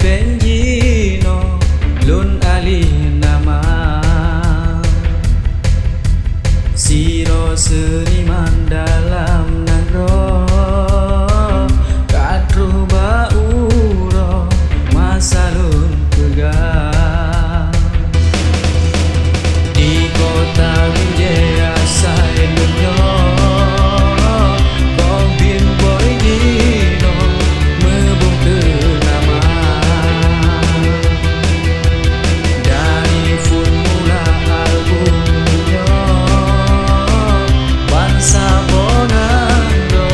benjino lun alih nama siro seniman dalam nagro kadruh bauro masalun pegang di kota Binjaya saya dunyo Kobin boy dino mebung ke nama dari formula album dunyo bangsa bonando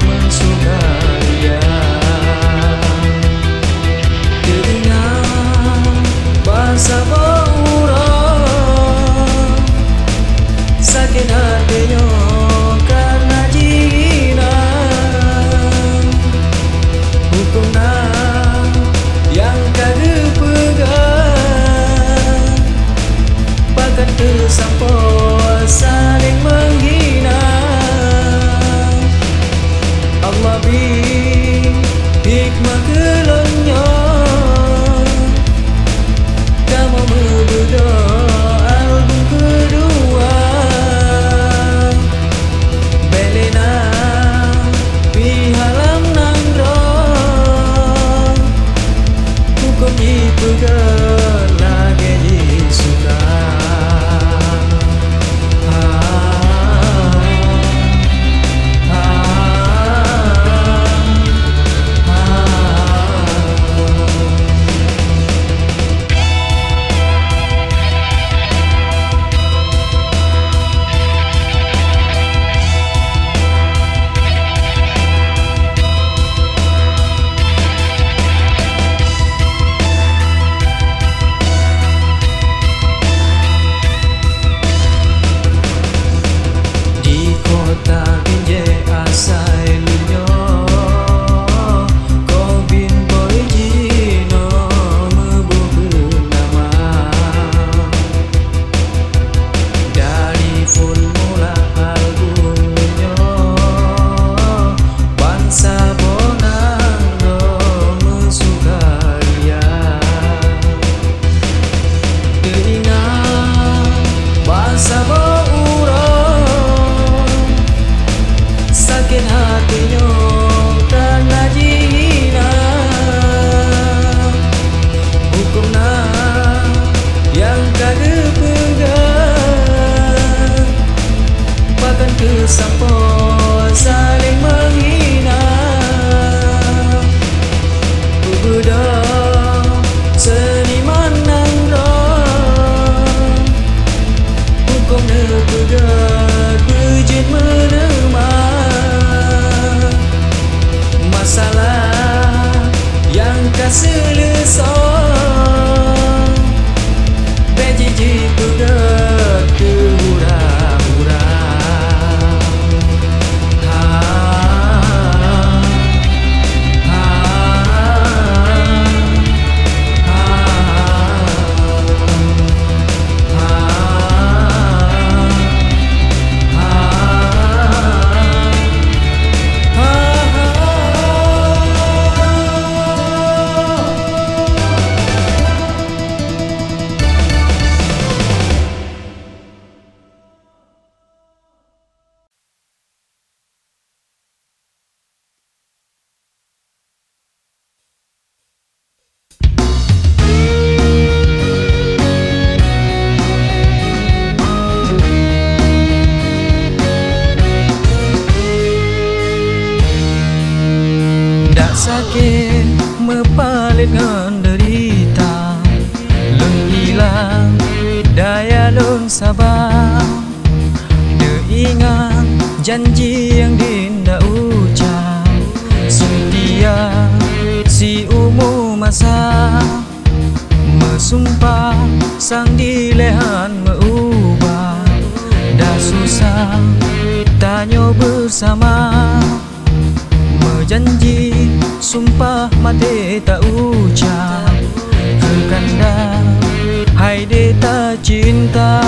mensukaria dengan bangsa sakit hatinya karena jina hukumna yang kagak pegang bahkan tersampau saling menghina Allah hikmah kelonyo kamu membuka album kedua Belena pihalam nangrong hukum dipegang lagi suka sampai saling menghina budak seniman nangrong hukum nepegat bejit menerima masalah yang keselesong bejiji pegat kehura-hura sakit mepalit ngan derita lun hilang daya lun sabar ingat janji yang dinda ucap setia si umur masa mesumpah sang dilehan meubah dah susah tanya bersama janji sumpah mati tak ucap kekanda hai deta cinta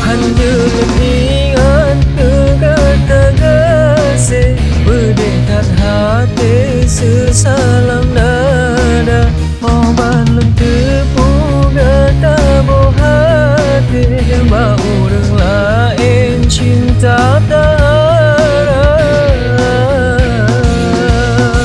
hanya ingat tegak-tegak se berdekat hati se salam nada mau ban tepu gata boh hati bau reng lain cinta tara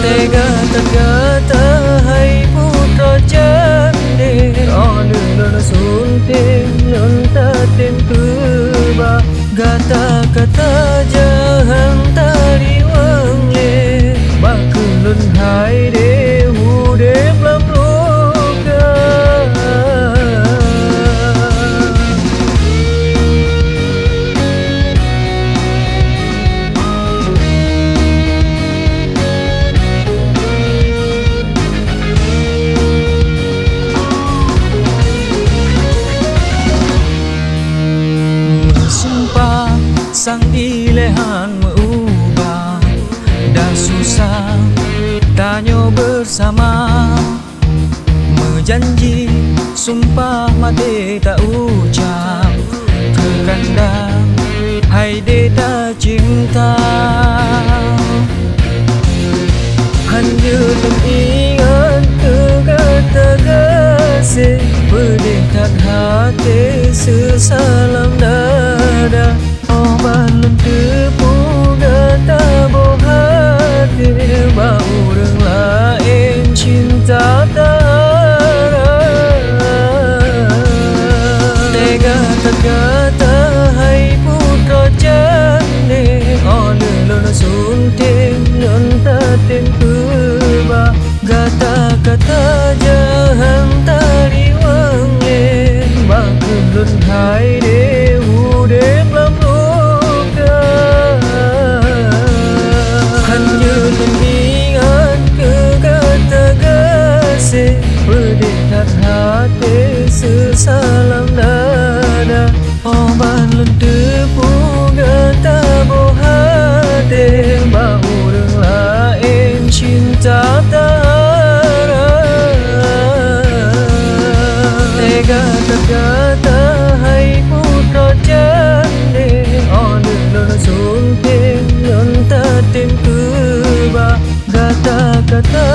tega tergata hai putra jande on lon sunting lon tatin kuba gata kata jahan tari wang le bakulun hai de hu de lam luka sumpah sang ilehan mengubah dah susah tanya bersama menjanji sumpah mati tak ucap terkandang hai deta cinta hanya ingat kata kasih berdekat hati sesalam dada oh balon tepu gata boh hati bau reng lain cinta tara tega tergata hai putra jande on lon sunting lon tatin kuba gata kata jahan tari wang le bakulun hai de hu de lam luka hanya mengingat kata kasih berdekat hati sesalam nada oh balon tepu gata boh hati bau reng lain cinta tara tega tergata hai putra jande on lon sunting lon tatin kuba gata kata